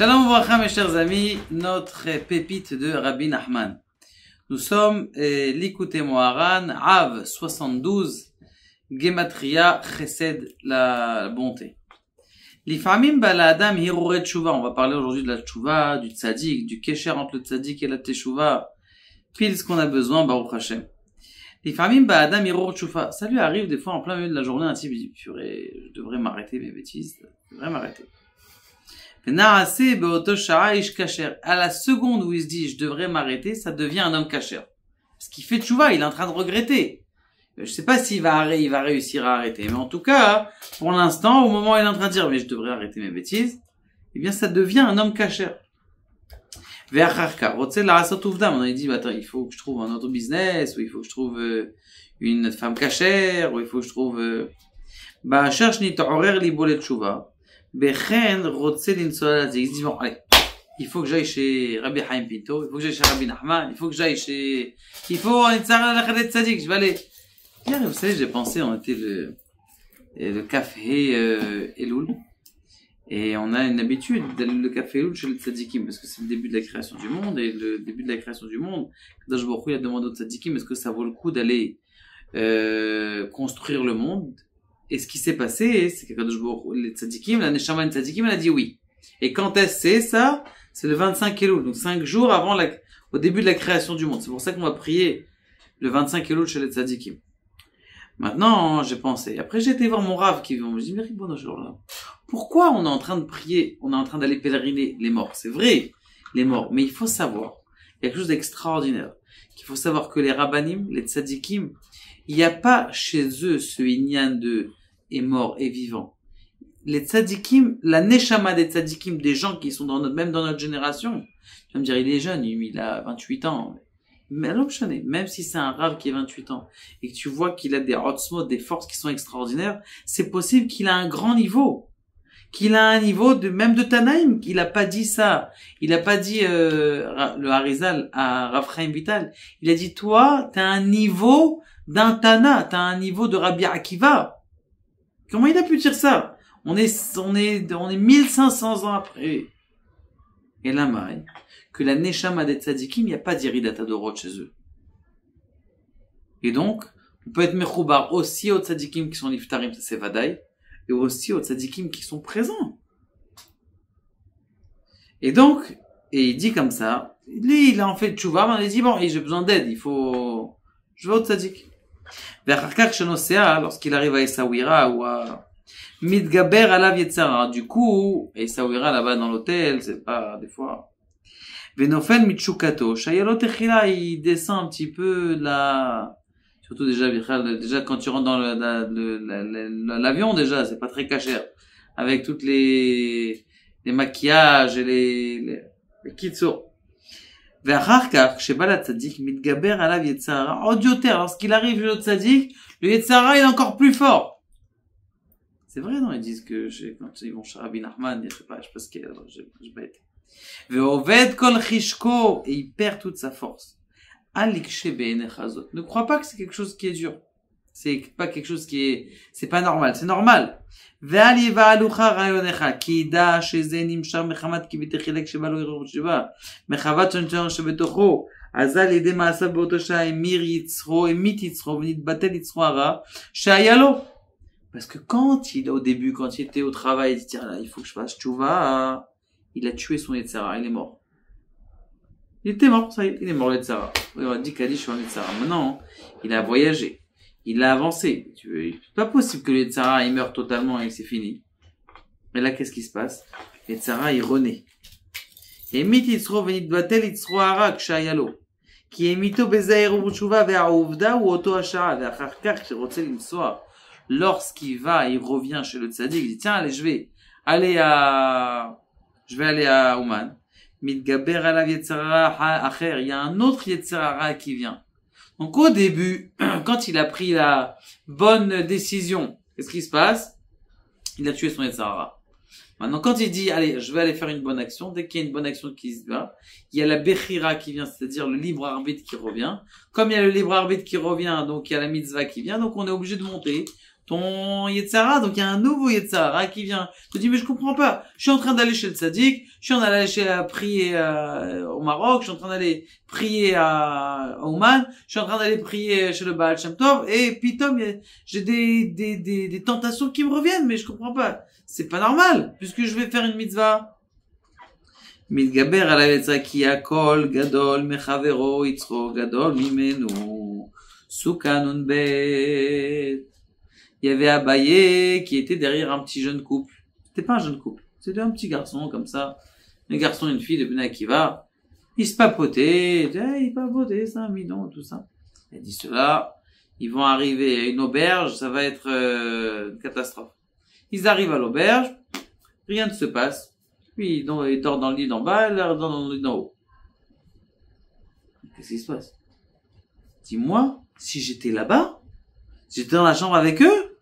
Shalom Ouvracha mes chers amis, notre pépite de Rabbi Nachman. Nous sommes Likutei Moharan, Av 72, Gematria Chesed, la bonté. Lifamim bala adam hirure tshuva. On va parler aujourd'hui de la tshuva, du tzaddik, du kesher entre le tzaddik et la teshuva. Pile ce qu'on a besoin, Baruch Hashem. Lifamim bala adam hirure tshuva. Ça lui arrive des fois en plein milieu de la journée, un type dit, purée, je devrais m'arrêter mes bêtises, je devrais m'arrêter. À la seconde où il se dit je devrais m'arrêter, ça devient un homme kasher. Parce qu'il fait tchouva, il est en train de regretter. Je sais pas s'il va réussir à arrêter, mais en tout cas, pour l'instant, au moment où il est en train de dire mais je devrais arrêter mes bêtises, eh bien ça devient un homme kasher. On a dit attends, il faut que je trouve un autre business, ou il faut que je trouve une femme kasher, ou il faut que je trouve cherche ni ta'orer li bolet tchouva. Bechen rotse l'insola, il dit bon allez, il faut que j'aille chez Rabbi Chaim Pinto, il faut que j'aille chez Rabbi Nachman, il faut que j'aille chez, il faut un tzara la khadet tzadik, je vais aller. Hier, vous savez, j'ai pensé, on était le café Elul, et on a une habitude d'aller le café Elul chez le tzadikim, parce que c'est le début de la création du monde, et le début de la création du monde, Kadosh Baruch Hu, il a demandé au tzadikim, est-ce que ça vaut le coup d'aller construire le monde? Et ce qui s'est passé, c'est que Kadosh Baruch Hu, les tzadikim, la neshama de tzadikim, elle a dit oui. Et quand est-ce c'est ça? C'est le 25 Elul, donc 5 jours avant au début de la création du monde. C'est pour ça qu'on va prier le 25 Elul chez les tzadikim. Maintenant, j'ai pensé. Après, j'ai été voir mon Rav qui me dit, mais Ribono Shel Olam, pourquoi on est en train de prier, on est en train d'aller pèleriner les morts? C'est vrai, les morts. Mais il faut savoir, il y a quelque chose d'extraordinaire. Qu'il faut savoir que les rabbanim, les tzadikim, il n'y a pas chez eux ce inyan de est mort et vivant. Les tzadikim, la neshama des tzadikim, des gens qui sont même dans notre génération, tu vas me dire, il est jeune, il a 28 ans. Mais même si c'est un rave qui a 28 ans, et que tu vois qu'il a des otzmot, des forces qui sont extraordinaires, c'est possible qu'il a un grand niveau. Qu'il a un niveau même de Tanaïm, qu'il a pas dit ça. Il a pas dit, le Harizal à Rav Chaim Vital. Il a dit, toi, t'as un niveau d'un Tana, t'as un niveau de Rabbi Akiva. Comment il a pu dire ça? On est 1500 ans après. Et là, maï, que la Neshama des Tzadikim, il n'y a pas d'Iridata Dorot chez eux. Et donc, on peut être Mechoubar aussi aux Tzadikim qui sont Niftarim, ça c'est Vadaï, et aussi aux Tzadikim qui sont présents. Et donc, il dit comme ça, lui, il a en fait tchouva, mais il dit, bon, j'ai besoin d'aide, je vais au Tzadik. Lorsqu'il arrive à Essaouira ou à Midgaber alav Yetzara, du coup, Essaouira là-bas dans l'hôtel, c'est pas, des fois, Venofel Michukato, Shayalo Techila, il descend un petit peu surtout déjà quand tu rentres dans l'avion, déjà, c'est pas très cachère. Avec toutes les maquillages et les kitsur. Ve'acharkach, shebala tzadik, mitgaber alav yetzara, odioter, lorsqu'il arrive le tzadik, le yetzara, il est encore plus fort. C'est vrai, non? Ils disent que, quand ils vont chez Rabbi Nachman, je sais pas ce qu'il y a, j'ai pas été. Ve'oved kol chishko, et il perd toute sa force. Ne crois pas que c'est quelque chose qui est dur. C'est pas quelque chose c'est pas normal, c'est normal. Parce que au début, quand il était au travail, il se dit, il faut que je fasse tchouva, il a tué son Yetzara, il est mort. Il était mort, ça y est, il est mort, le Yetzara. On a dit Kaddish sur le Yetzara. Maintenant, il a voyagé. Il a avancé. C'est pas possible que le Yetzara, il meure totalement et c'est fini. Mais là, qu'est-ce qui se passe? Le Yetzara, il renaît. Et mit Yitzro venit batel Yitzro harak shayalo. Qui est mito bezaïro b'tshuva ve'aouvda ou oto hashara ve'acharkach shirotze limsoa. Lorsqu'il revient chez le tzaddik, il dit, tiens, allez, je vais aller à Ouman. Midgaber alav yetzara acher, il y a un autre yetzara qui vient. Donc au début, quand il a pris la bonne décision, qu'est-ce qui se passe? Il a tué son yetzara. Maintenant, quand il dit, allez, je vais aller faire une bonne action, dès qu'il y a une bonne action qui se va, il y a la bechira qui vient, c'est-à-dire le libre arbitre qui revient. Comme il y a le libre arbitre qui revient, donc il y a la mitzvah qui vient, donc on est obligé de monter ton Yetzara, donc il y a un nouveau Yetzara qui vient. Tu te dis, mais je comprends pas. Je suis en train d'aller chez le Tzadik, je suis en train d'aller prier au Maroc, je suis en train d'aller prier à Oman, je suis en train d'aller prier chez le Baal Shem Tov, et puis Tom, j'ai des tentations qui me reviennent, mais je comprends pas. C'est pas normal, puisque je vais faire une mitzvah. מתגבר עליו יצא כי הכל גדול מחברו יצרו גדול ממנו סוכה נ"ב. Il y avait Abaye qui était derrière un petit jeune couple. C'était pas un jeune couple, c'était un petit garçon comme ça. Un garçon et une fille de Bnei Akiva. Ils se papotaient, ils papotaient, c'est un bidon, tout ça. Il a dit cela, ils vont arriver à une auberge, ça va être une catastrophe. Ils arrivent à l'auberge, rien ne se passe. Puis il dort dans le lit d'en bas, elle dort dans le lit d'en haut. Qu'est-ce qui se passe? Dis-moi, si j'étais là-bas, si j'étais dans la chambre avec eux,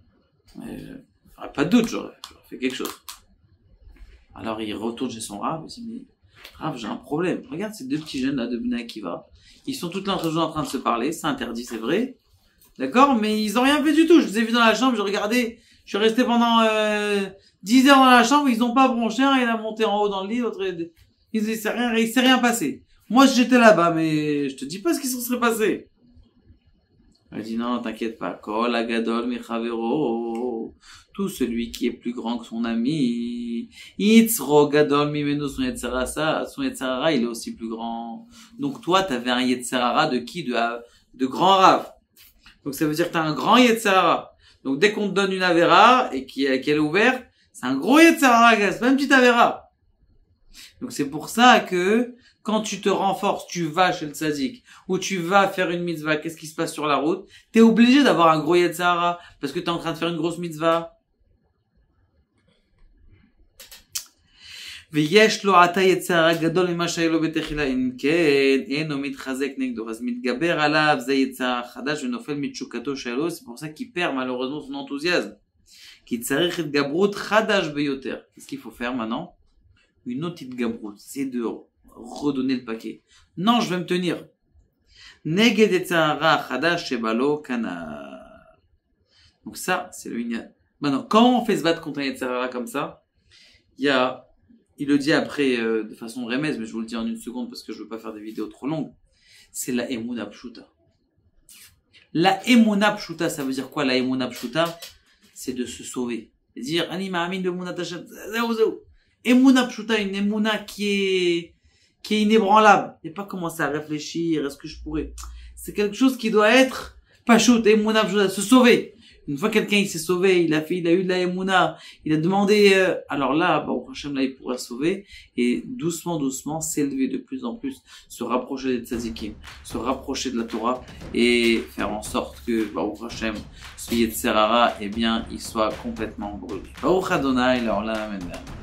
j'aurais pas de doute, j'aurais fait quelque chose. Alors il retourne chez son Rav, il dit, mais Rav, j'ai un problème. Regarde ces deux petits jeunes là de Bnei Akiva. Ils sont toute l'entre en train de se parler, c'est interdit, c'est vrai. D'accord? Mais ils ont rien fait du tout. Je les ai vus dans la chambre, je regardais, je suis resté pendant 10 heures dans la chambre, ils ont pas bronché, il a monté en haut dans le lit, l'autre, il s'est rien passé. Moi, j'étais là-bas, mais je te dis pas ce qui se serait passé. Elle dit non, t'inquiète pas. Kol agadol mechavero. Tout celui qui est plus grand que son ami. Yitzro gadol mimenu son yetzarara. Son yetzarara, il est aussi plus grand. Donc toi, t'avais un yetzarara de qui? De grand Rav. Donc ça veut dire que t'as un grand yetzarara. Donc dès qu'on te donne une avera et qu'elle est ouverte, c'est un gros yetzarara, c'est pas une petite avera. Donc c'est pour ça que quand tu te renforces, tu vas chez le tzaddik, ou tu vas faire une mitzvah, qu'est-ce qui se passe sur la route? T'es obligé d'avoir un gros yetzarara, parce que t'es en train de faire une grosse mitzvah. ויש לו עתה יצרה גדול ממה שהיה לו בתחילה, אם כן, אינו מתחזק נגדו, אז מתגבר עליו, זה יצרה חדש ונופל מתשוקתו שלו, c'est pour ça qu'il perd malheureusement son enthousiasme. כי צריך התגברות חדש ביותר. Qu'est-ce qu'il faut faire maintenant? Une autre התגברות, c'est de redonner le paquet. Non, je vais me tenir. נגד יצרה חדש שבלו כנ"ל. Donc ça, c'est le inyan. Maintenant, quand on fait se battre contre un yetzara comme ça, il le dit après de façon remèze, mais je vous le dis en une seconde parce que je veux pas faire des vidéos trop longues. C'est la emuna pshuta. La emuna pshuta, ça veut dire quoi la emuna pshuta? C'est de se sauver. C'est dire, ani ma'amin b'emunat Hashem, zéou. Emuna pshuta, une emuna qui est inébranlable. Et pas commencer à réfléchir, est-ce que je pourrais? C'est quelque chose qui doit être pashut, emuna pshuta, se sauver. Une fois quelqu'un il s'est sauvé, il a eu de la emuna, il a demandé, alors là, bon, Hachem là il pourra sauver et doucement s'élever de plus en plus, se rapprocher des tzadikim, se rapprocher de la Torah et faire en sorte que Baruch Hachem, ce Yetzerara, eh bien, il soit complètement brûlé. Baruch Adonai, la Olam, Amen.